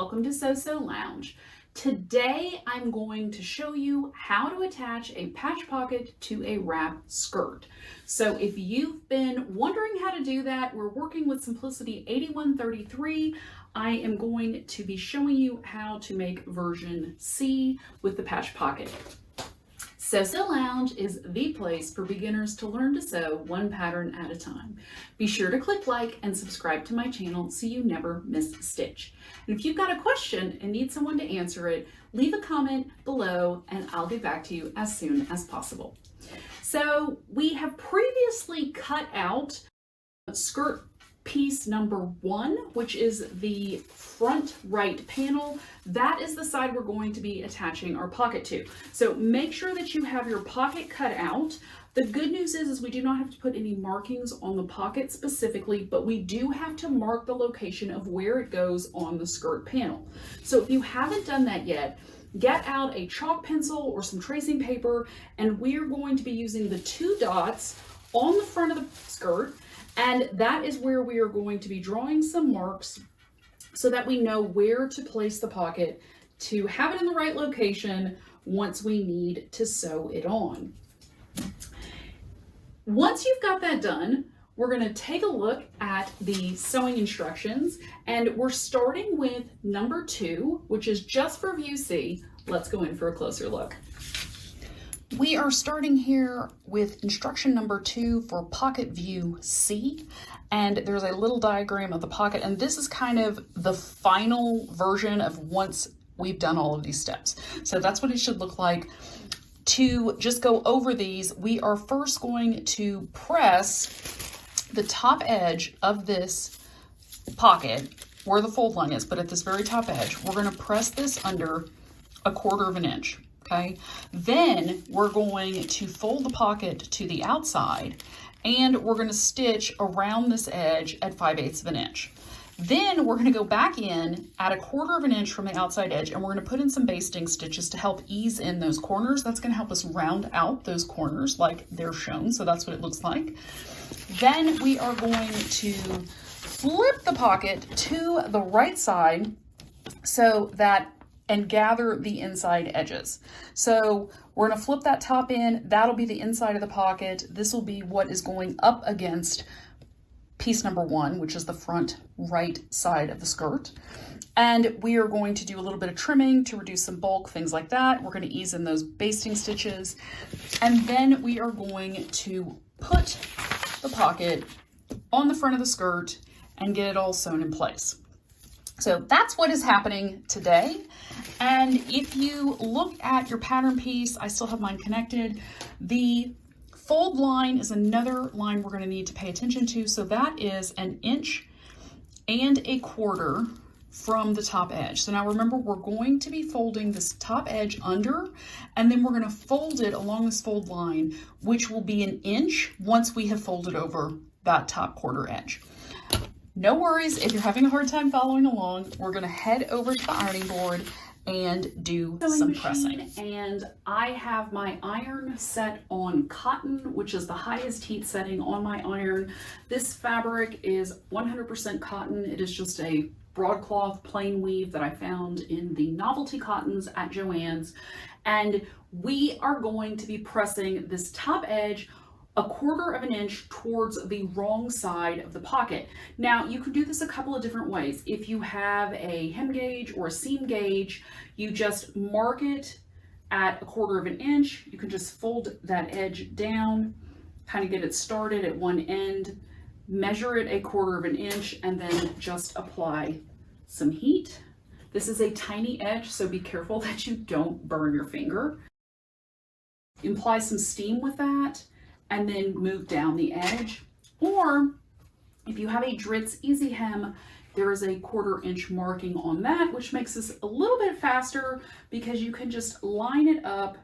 welcome to So Lounge. Today I'm going to show you how to attach a patch pocket to a wrap skirt. So if you've been wondering how to do that, we're working with Simplicity 8133. I am going to be showing you how to make version C with the patch pocket. So Lounge is the place for beginners to learn to sew one pattern at a time. Be sure to click like and subscribe to my channel so you never miss a stitch. And if you've got a question and need someone to answer it, leave a comment below and I'll get back to you as soon as possible. So we have previously cut out skirt piece number 1, which is the front right panel. That is the side we're going to be attaching our pocket to. So make sure that you have your pocket cut out. The good news is we do not have to put any markings on the pocket specifically, but we do have to mark the location of where it goes on the skirt panel. So if you haven't done that yet, get out a chalk pencil or some tracing paper, and we're going to be using the 2 dots on the front of the skirt. And that is where we are going to be drawing some marks so that we know where to place the pocket to have it in the right location once we need to sew it on. Once you've got that done, we're going to take a look at the sewing instructions, and we're starting with number 2, which is just for view C. Let's go in for a closer look. We are starting here with instruction number 2 for pocket view C, and there's a little diagram of the pocket, and this is kind of the final version of once we've done all of these steps. So that's what it should look like. To just go over these, we are first going to press the top edge of this pocket where the fold line is, but at this very top edge, we're going to press this under 1/4 inch. Okay, then we're going to fold the pocket to the outside, and we're going to stitch around this edge at 5/8 inch. Then we're going to go back in at 1/4 inch from the outside edge, and we're going to put in some basting stitches to help ease in those corners. That's going to help us round out those corners like they're shown. So that's what it looks like. Then we are going to flip the pocket to the right side so that and gather the inside edges. So we're going to flip that top in. That'll be the inside of the pocket. This will be what is going up against piece number 1, which is the front right side of the skirt. And we are going to do a little bit of trimming to reduce some bulk, things like that. We're going to ease in those basting stitches. And then we are going to put the pocket on the front of the skirt and get it all sewn in place. So that's what is happening today. And if you look at your pattern piece, I still have mine connected. The fold line is another line we're going to need to pay attention to. So that is 1 1/4 inches from the top edge. So now remember, we're going to be folding this top edge under, and then we're going to fold it along this fold line, which will be 1 inch once we have folded over that top 1/4 edge. No worries if you're having a hard time following along. We're going to head over to the ironing board and do some pressing. And I have my iron set on cotton, which is the highest heat setting on my iron. This fabric is 100% cotton. It is just a broadcloth plain weave that I found in the novelty cottons at Joann's. And we are going to be pressing this top edge 1/4 inch towards the wrong side of the pocket. Now you can do this a couple of different ways. If you have a hem gauge or a seam gauge, you just mark it at 1/4 inch. You can just fold that edge down, kind of get it started at one end, measure it 1/4 inch, and then just apply some heat. This is a tiny edge, so be careful that you don't burn your finger. Apply some steam with that, and then move down the edge. Or if you have a Dritz Easy Hem, there is a 1/4 inch marking on that, which makes this a little bit faster because you can just line it up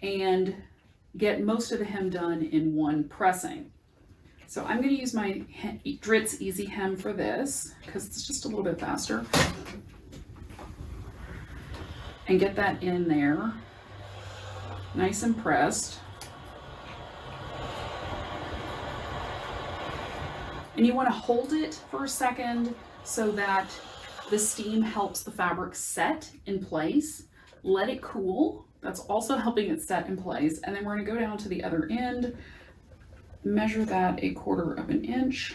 and get most of the hem done in one pressing. So I'm going to use my Dritz Easy Hem for this because it's just a little bit faster. And get that in there, nice and pressed. And you want to hold it for a second so that The steam helps the fabric set in place. Let it cool. That's also helping it set in place. And then we're going to go down to the other end, measure that 1/4 inch.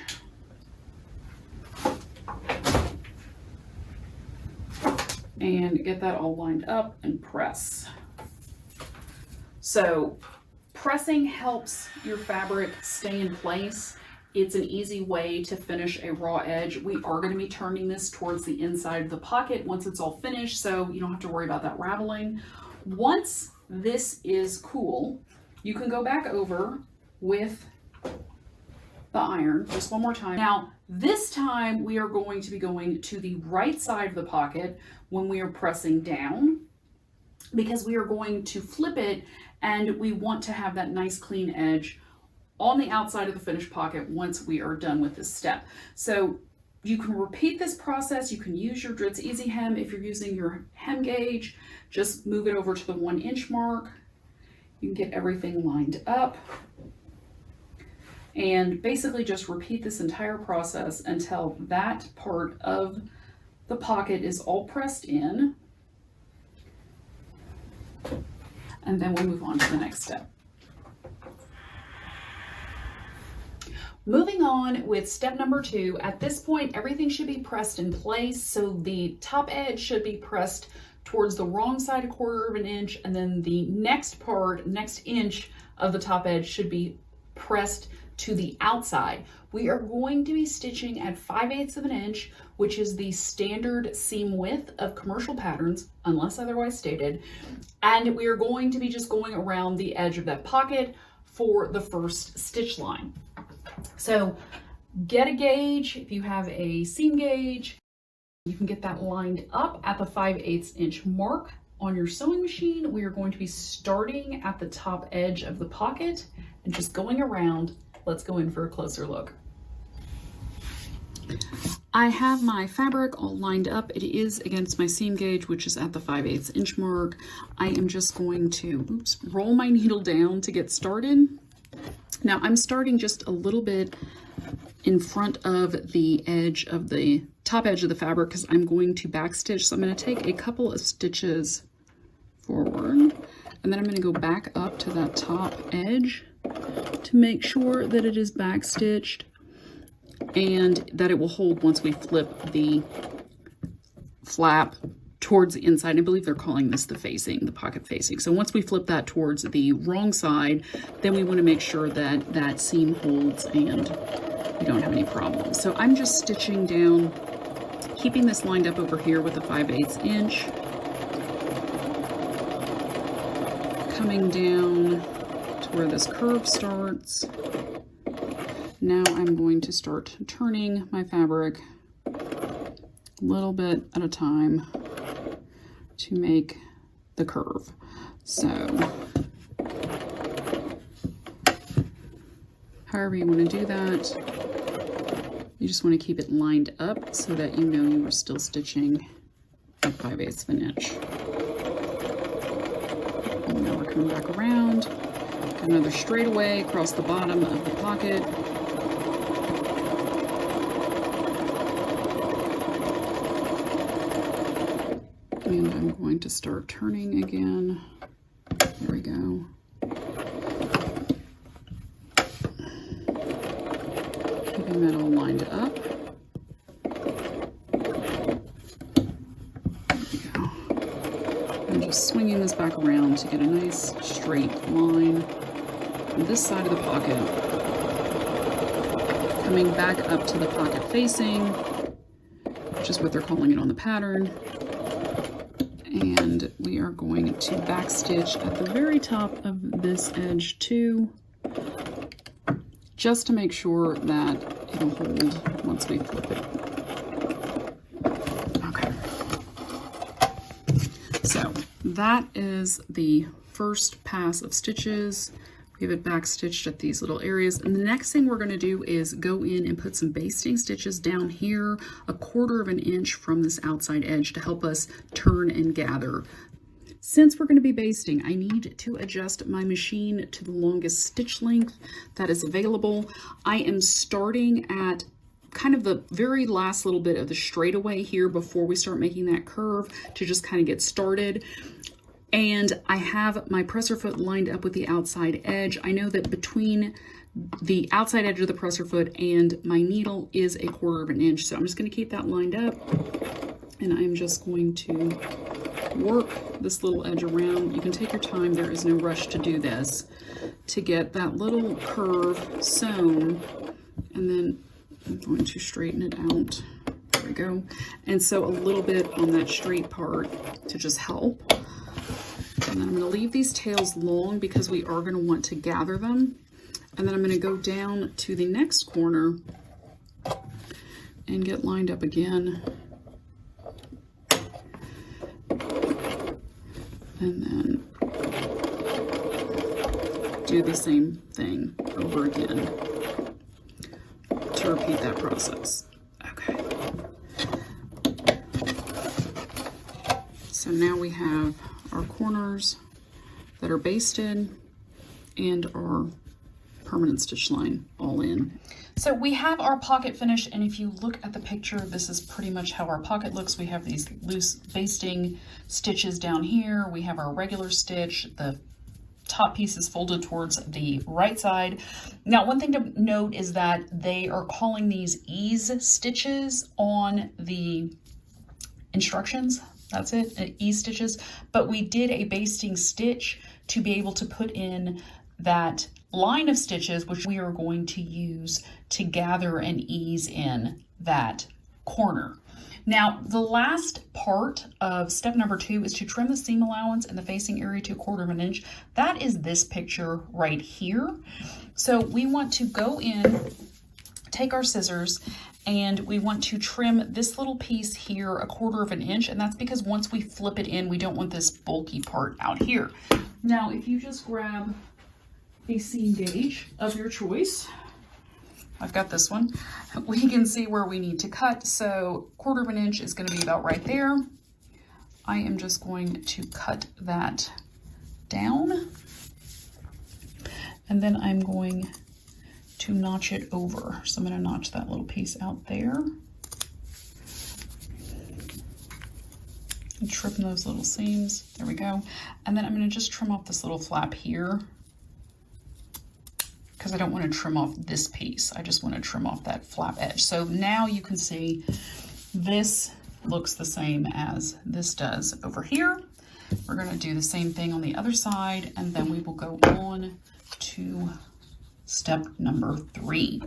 And get that all lined up and press. So pressing helps your fabric stay in place. It's an easy way to finish a raw edge. We are going to be turning this towards the inside of the pocket once it's all finished, so you don't have to worry about that raveling. Once this is cool, you can go back over with the iron just one more time. Now, this time we are going to be going to the right side of the pocket when we are pressing down, because we are going to flip it and we want to have that nice clean edge on the outside of the finished pocket once we are done with this step. So you can repeat this process. You can use your Dritz Easy Hem. If you're using your hem gauge, just move it over to the 1 inch mark. You can get everything lined up. And basically just repeat this entire process until that part of the pocket is all pressed in. And then we'll move on to the next step. Moving on with step number 2, at this point, everything should be pressed in place. So the top edge should be pressed towards the wrong side 1/4 inch, and then the next inch of the top edge should be pressed to the outside. We are going to be stitching at 5/8 inch, which is the standard seam width of commercial patterns, unless otherwise stated. And we are going to be just going around the edge of that pocket for the first stitch line. So get a gauge. If you have a seam gauge, you can get that lined up at the 5/8 inch mark on your sewing machine. We are going to be starting at the top edge of the pocket and just going around. Let's go in for a closer look. I have my fabric all lined up. It is against my seam gauge, which is at the 5/8 inch mark. I am just going to roll my needle down to get started. Now I'm starting just a little bit in front of the edge of the top edge of the fabric because I'm going to backstitch. So I'm going to take a couple of stitches forward, and then I'm going to go back up to that top edge to make sure that it is backstitched and that it will hold once we flip the flap towards the inside. I believe they're calling this the facing, the pocket facing. So once we flip that towards the wrong side, then we want to make sure that that seam holds and we don't have any problems. So I'm just stitching down, keeping this lined up over here with a 5/8 inch, coming down to where this curve starts. Now I'm going to start turning my fabric a little bit at a time to make the curve. So however you want to do that, you just want to keep it lined up so that you know you are still stitching at 5/8 inch. And now we're coming back around, got another straightaway across the bottom of the pocket. And I'm going to start turning again. There we go. Keeping that all lined up. There we go. I'm just swinging this back around to get a nice straight line on this side of the pocket. Coming back up to the pocket facing, which is what they're calling it on the pattern. And we are going to backstitch at the very top of this edge too, just to make sure that it'll hold once we flip it. Okay. So that is the first pass of stitches. We have it backstitched at these little areas. And the next thing we're going to do is go in and put some basting stitches down here, 1/4 inch from this outside edge to help us turn and gather. Since we're going to be basting, I need to adjust my machine to the longest stitch length that is available. I am starting at kind of the very last little bit of the straightaway here before we start making that curve to just kind of get started. And I have my presser foot lined up with the outside edge. I know that between the outside edge of the presser foot and my needle is 1/4 of an inch. So I'm just going to keep that lined up, and I'm just going to work this little edge around. You can take your time. There is no rush to do this, to get that little curve sewn, and then I'm going to straighten it out. There we go. And sew a little bit on that straight part to just help. And then I'm going to leave these tails long because we are going to want to gather them. And then I'm going to go down to the next corner and get lined up again. And then do the same thing over again to repeat that process. Okay. So now we have our corners that are basted and our permanent stitch line all in. So we have our pocket finished, and if you look at the picture, this is pretty much how our pocket looks. We have these loose basting stitches down here. We have our regular stitch. The top piece is folded towards the right side. Now, one thing to note is that they are calling these ease stitches on the instructions. That's it, ease stitches. But we did a basting stitch to be able to put in that line of stitches, which we are going to use to gather and ease in that corner. Now, the last part of step number 2 is to trim the seam allowance and the facing area to 1/4 of an inch. That is this picture right here. So we want to go in, take our scissors, and we want to trim this little piece here 1/4 of an inch, and that's because once we flip it in, we don't want this bulky part out here. Now, if you just grab a seam gauge of your choice, I've got this one, we can see where we need to cut. So 1/4 of an inch is going to be about right there. I am just going to cut that down, and then I'm going to notch it over. So I'm going to notch that little piece out there and trim those little seams. There we go. And then I'm going to just trim off this little flap here, because I don't want to trim off this piece. I just want to trim off that flap edge. So now you can see this looks the same as this does over here. We're going to do the same thing on the other side, and then we will go on to step number 3.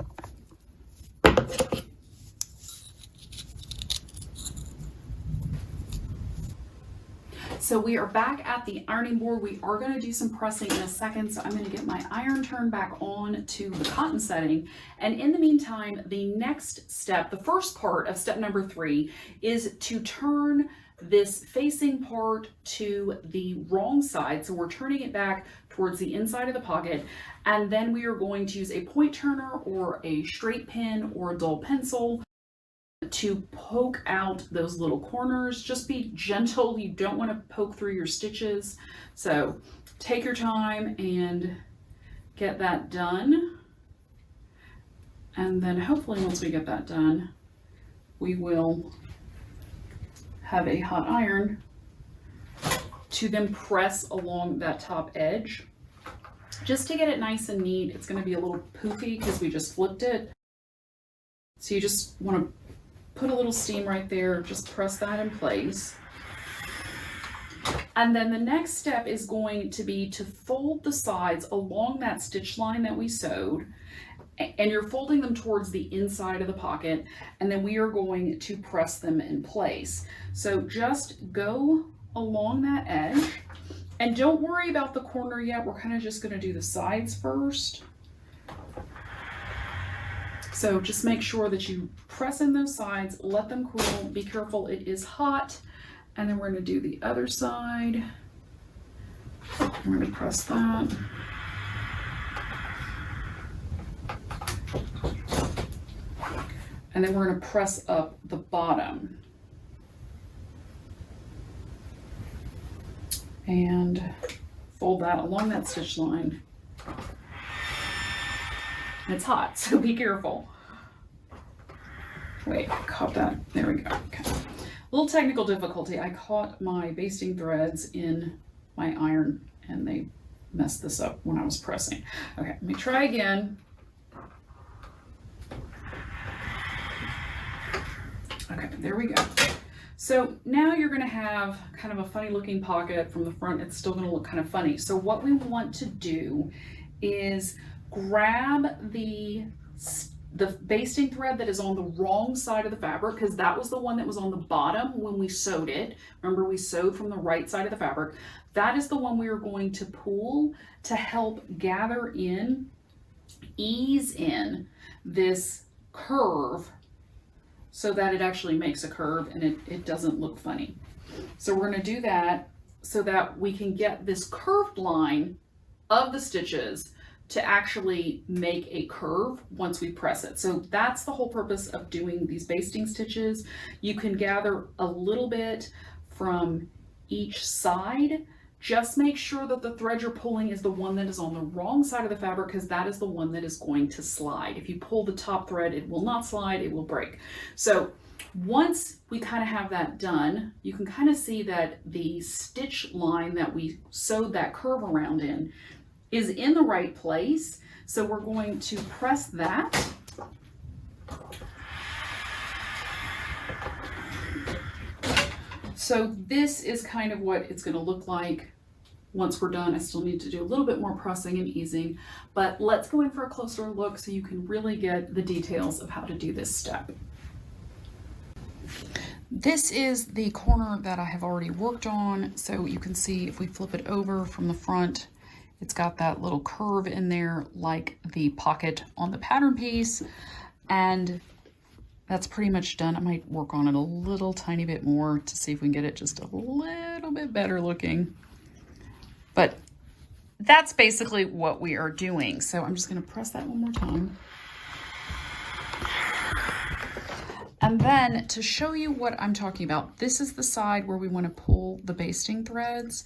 So we are back at the ironing board. We are going to do some pressing in a second, so I'm going to get my iron turned back on to the cotton setting. And in the meantime, the next step, the first part of step number 3, is to turn this facing part to the wrong side. So we're turning it back towards the inside of the pocket, and then we are going to use a point turner or a straight pin or a dull pencil to poke out those little corners. Just be gentle. You don't want to poke through your stitches. So take your time and get that done. And then hopefully once we get that done, we will have a hot iron to then press along that top edge just to get it nice and neat. It's going to be a little poofy because we just flipped it. So you just want to put a little steam right there, just press that in place. And then the next step is going to be to fold the sides along that stitch line that we sewed, and you're folding them towards the inside of the pocket, and then we are going to press them in place. So just go along that edge, and don't worry about the corner yet. We're kind of just going to do the sides first. So just make sure that you press in those sides, let them cool, be careful, it is hot. And then we're going to do the other side. We're going to press that. And then we're going to press up the bottom. And fold that along that stitch line. It's hot, so be careful. Wait, I caught that. There we go. Okay. A little technical difficulty. I caught my basting threads in my iron and they messed this up when I was pressing. Okay, let me try again. Okay, there we go. So now you're going to have kind of a funny looking pocket from the front. It's still going to look kind of funny. So what we want to do is grab the basting thread that is on the wrong side of the fabric, because that was the one that was on the bottom when we sewed it. Remember, we sewed from the right side of the fabric. That is the one we are going to pull to help gather in, ease in this curve so that it actually makes a curve and it doesn't look funny. So we're going to do that so that we can get this curved line of the stitches to actually make a curve once we press it. So that's the whole purpose of doing these basting stitches. You can gather a little bit from each side. Just make sure that the thread you're pulling is the one that is on the wrong side of the fabric, because that is the one that is going to slide. If you pull the top thread, it will not slide, it will break. So once we kind of have that done, you can kind of see that the stitch line that we sewed that curve around in is in the right place. So we're going to press that. So this is kind of what it's going to look like once we're done. I still need to do a little bit more pressing and easing, but let's go in for a closer look so you can really get the details of how to do this step. This is the corner that I have already worked on. So you can see if we flip it over from the front, it's got that little curve in there like the pocket on the pattern piece. And that's pretty much done. I might work on it a little tiny bit more to see if we can get it just a little bit better looking. But that's basically what we are doing. So I'm just going to press that one more time. And then to show you what I'm talking about, this is the side where we want to pull the basting threads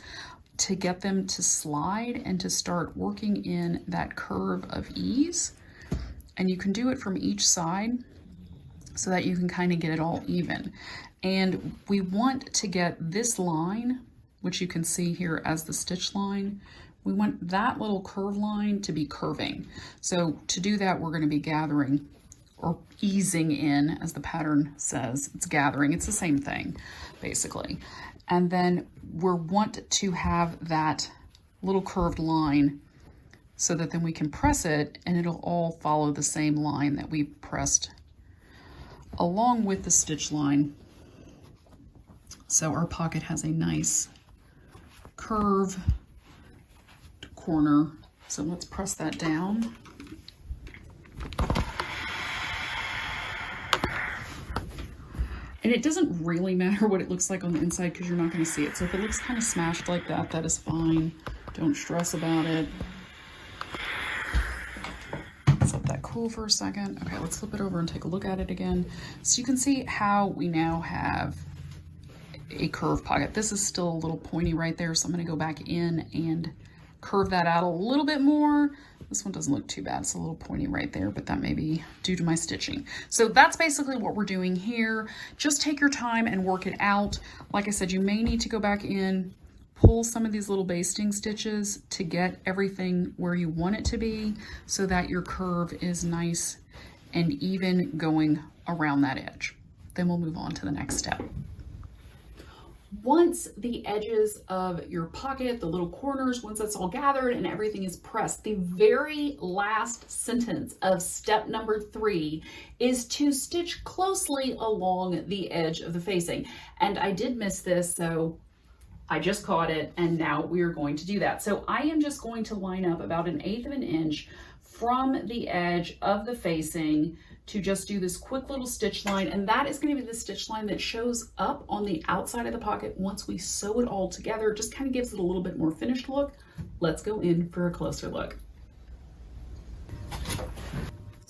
to get them to slide and to start working in that curve of ease. And you can do it from each side so that you can kind of get it all even. And we want to get this line, which you can see here as the stitch line, we want that little curve line to be curving. So to do that, we're going to be gathering or easing in, as the pattern says. It's gathering, it's the same thing, basically. And then we want to have that little curved line so that then we can press it and it'll all follow the same line that we pressed along with the stitch line. So our pocket has a nice curve corner. So let's press that down. And it doesn't really matter what it looks like on the inside because you're not going to see it. So if it looks kind of smashed like that, that is fine. Don't stress about it. Let's let that cool for a second. Okay, let's flip it over and take a look at it again. So you can see how we now have a curved pocket. This is still a little pointy right there, so I'm going to go back in and curve that out a little bit more. This one doesn't look too bad. It's a little pointy right there, but that may be due to my stitching. So that's basically what we're doing here. Just take your time and work it out. Like I said, you may need to go back in, pull some of these little basting stitches to get everything where you want it to be so that your curve is nice and even going around that edge. Then we'll move on to the next step. Once the edges of your pocket, the little corners, once that's all gathered and everything is pressed, the very last sentence of step number 3 is to stitch closely along the edge of the facing. And I did miss this, so I just caught it, and now we are going to do that. So I am just going to line up about 1/8 of an inch from the edge of the facing to just do this quick little stitch line, and that is going to be the stitch line that shows up on the outside of the pocket once we sew it all together. It just kind of gives it a little bit more finished look. Let's go in for a closer look.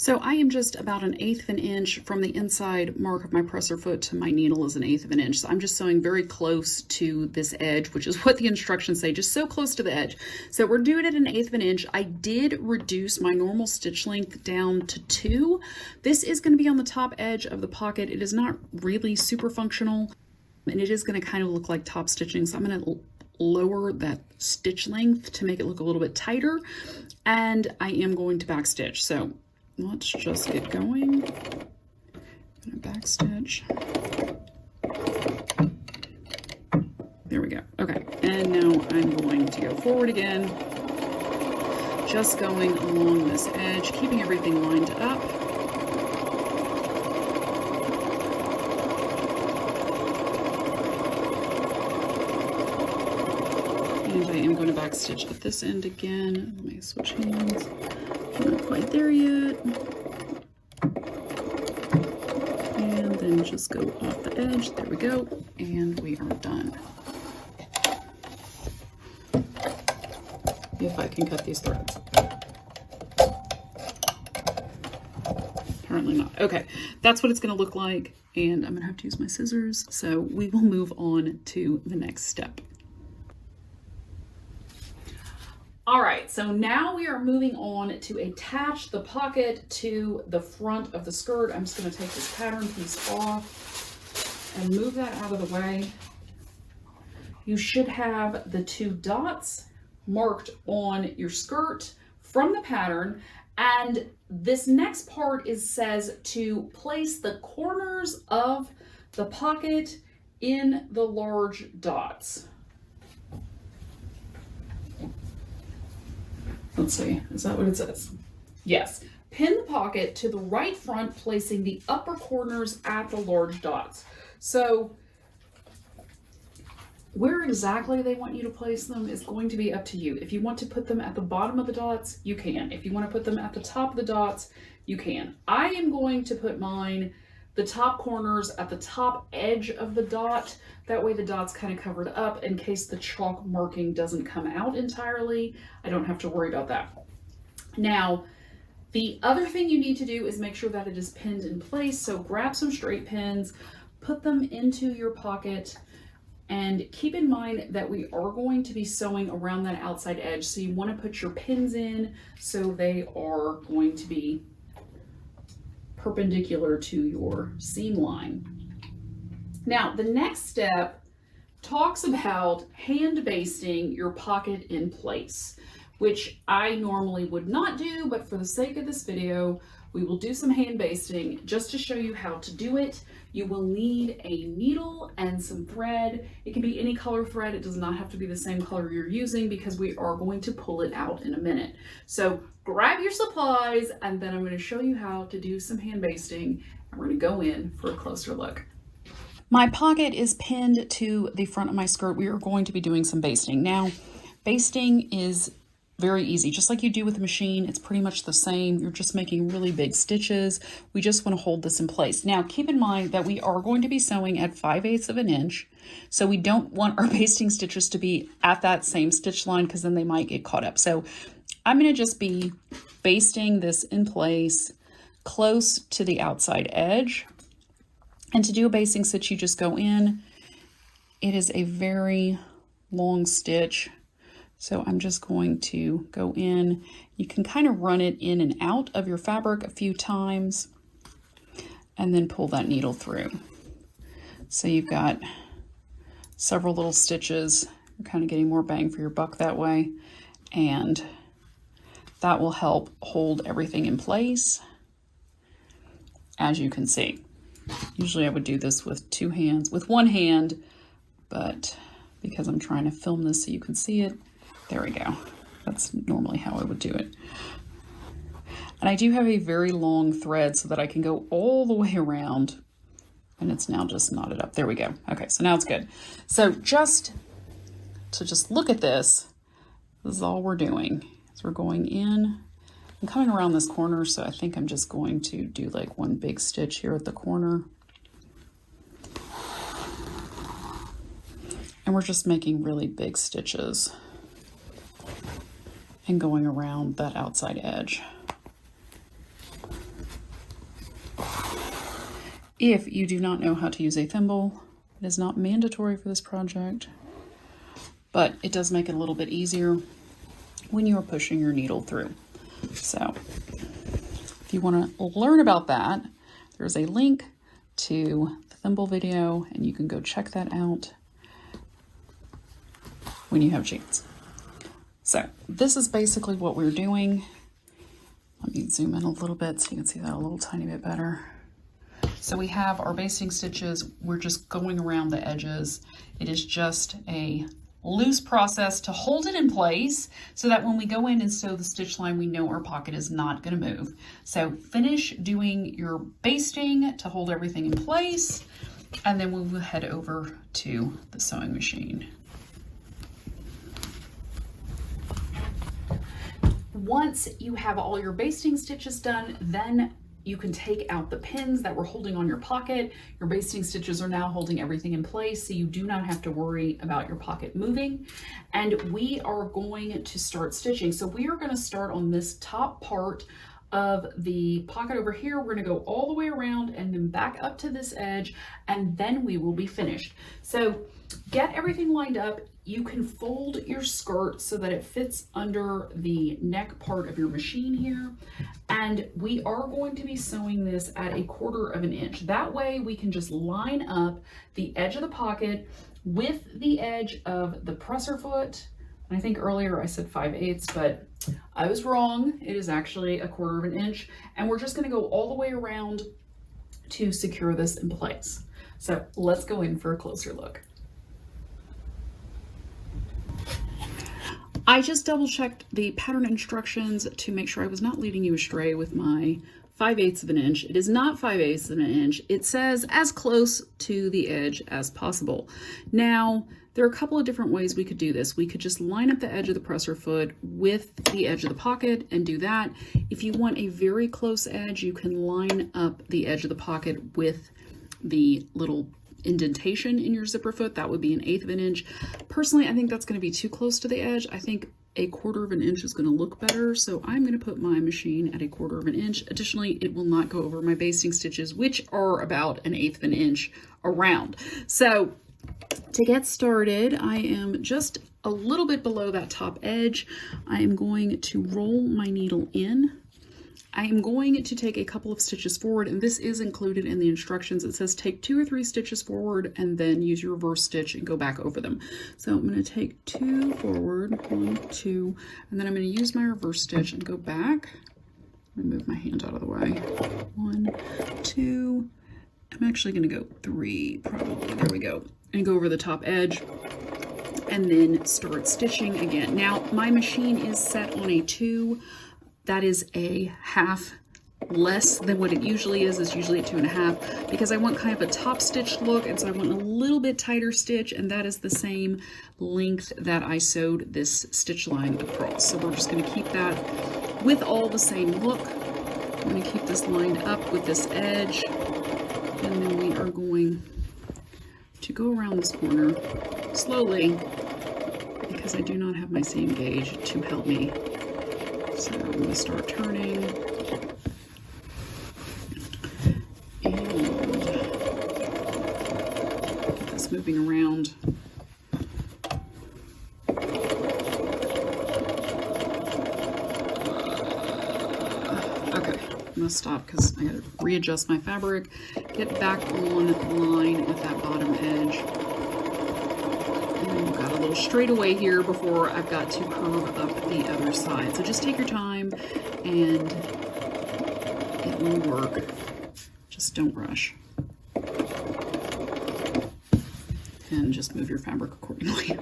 So I am just about 1/8 of an inch from the inside mark of my presser foot to my needle is 1/8 of an inch. So I'm just sewing very close to this edge, which is what the instructions say, just so close to the edge. So we're doing it 1/8 of an inch. I did reduce my normal stitch length down to 2. This is going to be on the top edge of the pocket. It is not really super functional, and it is going to kind of look like top stitching. So I'm going to lower that stitch length to make it look a little bit tighter, and I am going to backstitch. So let's just get going. I'm gonna backstitch. There we go. Okay, and now I'm going to go forward again, just going along this edge, keeping everything lined up. And I am going to backstitch at this end again. Let me switch hands. Not quite there yet. And then just go off the edge. There we go. And we are done. If I can cut these threads. Apparently not. Okay, that's what it's going to look like. And I'm going to have to use my scissors. So we will move on to the next step. All right, so now we are moving on to attach the pocket to the front of the skirt. I'm just going to take this pattern piece off and move that out of the way. You should have the 2 dots marked on your skirt from the pattern, and this next part says to place the corners of the pocket in the large dots. Let's see, is that what it says? Yes. Pin the pocket to the right front, placing the upper corners at the large dots. So where exactly they want you to place them is going to be up to you. If you want to put them at the bottom of the dots, you can. If you want to put them at the top of the dots, you can. I am going to put mine, the top corners, at the top edge of the dot. That way the dot's kind of covered up in case the chalk marking doesn't come out entirely. I don't have to worry about that. Now, the other thing you need to do is make sure that it is pinned in place. So grab some straight pins, put them into your pocket, and keep in mind that we are going to be sewing around that outside edge. So you want to put your pins in so they are going to be perpendicular to your seam line. Now, the next step talks about hand basting your pocket in place, which I normally would not do, but for the sake of this video, we will do some hand basting just to show you how to do it. You will need a needle and some thread. It can be any color thread. It does not have to be the same color you're using because we are going to pull it out in a minute. So grab your supplies, and then I'm going to show you how to do some hand basting, and we're going to go in for a closer look. My pocket is pinned to the front of my skirt. We are going to be doing some basting. Now, basting is very easy. Just like you do with the machine, it's pretty much the same. You're just making really big stitches. We just want to hold this in place. Now, keep in mind that we are going to be sewing at 5/8 of an inch. So we don't want our basting stitches to be at that same stitch line because then they might get caught up. So I'm going to just be basting this in place close to the outside edge. And to do a basting stitch, you just go in. It is a very long stitch. So I'm just going to go in. You can kind of run it in and out of your fabric a few times and then pull that needle through. So you've got several little stitches. You're kind of getting more bang for your buck that way. And that will help hold everything in place, as you can see. Usually I would do this with 2 hands, with 1 hand, but because I'm trying to film this so you can see it, there we go. That's normally how I would do it. And I do have a very long thread so that I can go all the way around, and it's now just knotted up. There we go. Okay, so now it's good. So just look at this, this is all we're doing. So we're going in. I'm coming around this corner, so I think I'm just going to do like 1 big stitch here at the corner. And we're just making really big stitches and going around that outside edge. If you do not know how to use a thimble, it is not mandatory for this project, but it does make it a little bit easier when you are pushing your needle through. So if you want to learn about that, there's a link to the thimble video and you can go check that out when you have a chance. So this is basically what we're doing. Let me zoom in a little bit so you can see that a little tiny bit better. So we have our basting stitches. We're just going around the edges. It is just a loose process to hold it in place so that when we go in and sew the stitch line, we know our pocket is not going to move. So finish doing your basting to hold everything in place, and then we will head over to the sewing machine. Once you have all your basting stitches done, then you can take out the pins that were holding on your pocket. Your basting stitches are now holding everything in place, so you do not have to worry about your pocket moving. And we are going to start stitching. So we are going to start on this top part of the pocket over here. We're going to go all the way around and then back up to this edge, and then we will be finished. So get everything lined up. You can fold your skirt so that it fits under the neck part of your machine here. And we are going to be sewing this at 1/4 of an inch. That way we can just line up the edge of the pocket with the edge of the presser foot. And I think earlier I said 5/8, but I was wrong. It is actually 1/4 of an inch. And we're just going to go all the way around to secure this in place. So let's go in for a closer look. I just double checked the pattern instructions to make sure I was not leading you astray with my 5/8 of an inch. It is not 5/8 of an inch. It says as close to the edge as possible. Now, there are a couple of different ways we could do this. We could just line up the edge of the presser foot with the edge of the pocket and do that. If you want a very close edge, you can line up the edge of the pocket with the little indentation in your zipper foot. That would be 1/8 of an inch. Personally, I think that's going to be too close to the edge. I think 1/4 of an inch is going to look better, so I'm going to put my machine at 1/4 of an inch. Additionally, it will not go over my basting stitches, which are about 1/8 of an inch around. So to get started, I am just a little bit below that top edge. I am going to roll my needle in. I am going to take a couple of stitches forward, and this is included in the instructions. It says take 2 or 3 stitches forward and then use your reverse stitch and go back over them. So I'm going to take 2 forward, 1, 2, and then I'm going to use my reverse stitch and go back. Let me move my hand out of the way. 1, 2, I'm actually going to go 3 probably. There we go. And go over the top edge and then start stitching again. Now my machine is set on a 2. That is a half less than what it usually is. It's usually at 2.5 because I want kind of a top stitch look, and so I want a little bit tighter stitch, and that is the same length that I sewed this stitch line across. So we're just going to keep that with all the same look. I'm going to keep this lined up with this edge, and then we are going to go around this corner slowly because I do not have my seam gauge to help me. So I'm going to start turning and get this moving around. Okay, I'm going to stop because I got to readjust my fabric, get back on line with that bottom edge. And we've got a little straightaway here before I've got to curve up the other side. So just take your time and it will work. Just don't rush. And just move your fabric accordingly.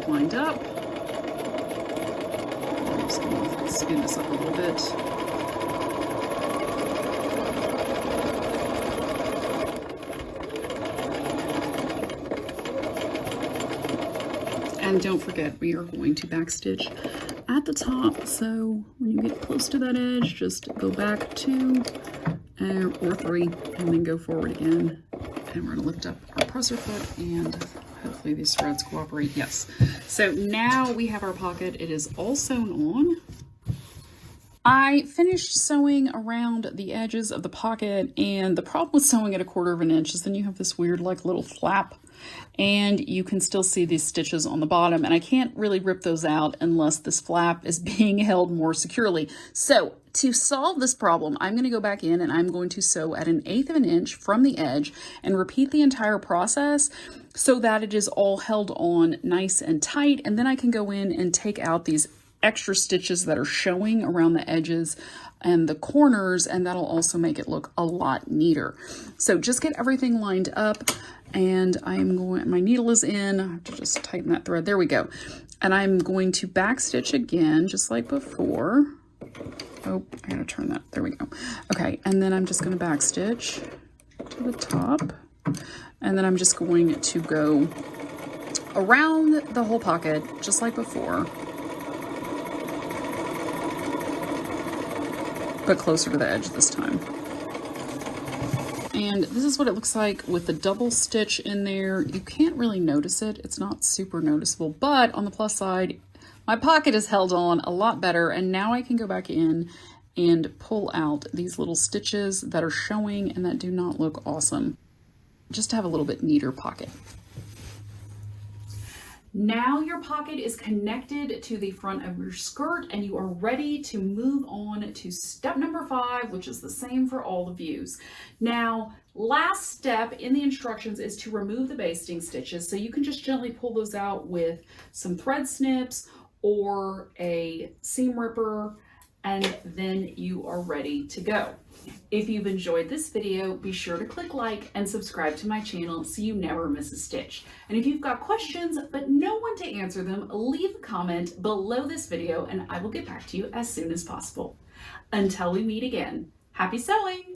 Lined up. I'm just going to spin this up a little bit. And don't forget, we are going to backstitch at the top. So when you get close to that edge, just go back 2 or 3 and then go forward again. And we're going to lift up our presser foot and Hopefully these threads cooperate. Yes. So now we have our pocket. It is all sewn on. I finished sewing around the edges of the pocket, and the problem with sewing at 1/4 of an inch is then you have this weird like little flap, and you can still see these stitches on the bottom, and I can't really rip those out unless this flap is being held more securely. So to solve this problem, I'm going to go back in and I'm going to sew at 1/8 of an inch from the edge and repeat the entire process so that it is all held on nice and tight, and then I can go in and take out these extra stitches that are showing around the edges and the corners, and that'll also make it look a lot neater. So just get everything lined up, and I'm going, my needle is in. I have to just tighten that thread. There we go. And I'm going to back stitch again, just like before. Oh, I gotta turn that. There we go. Okay, and then I'm just gonna back stitch to the top, and then I'm just going to go around the whole pocket, just like before, but closer to the edge this time. And this is what it looks like with the double stitch in there. You can't really notice it. It's not super noticeable, but on the plus side, my pocket is held on a lot better, and now I can go back in and pull out these little stitches that are showing and that do not look awesome, just to have a little bit neater pocket. Now your pocket is connected to the front of your skirt, and you are ready to move on to step number 5, which is the same for all the views. Now, last step in the instructions is to remove the basting stitches. So you can just gently pull those out with some thread snips or a seam ripper, and then you are ready to go. If you've enjoyed this video, be sure to click like and subscribe to my channel so you never miss a stitch. And if you've got questions but no one to answer them, leave a comment below this video and I will get back to you as soon as possible. Until we meet again, happy sewing!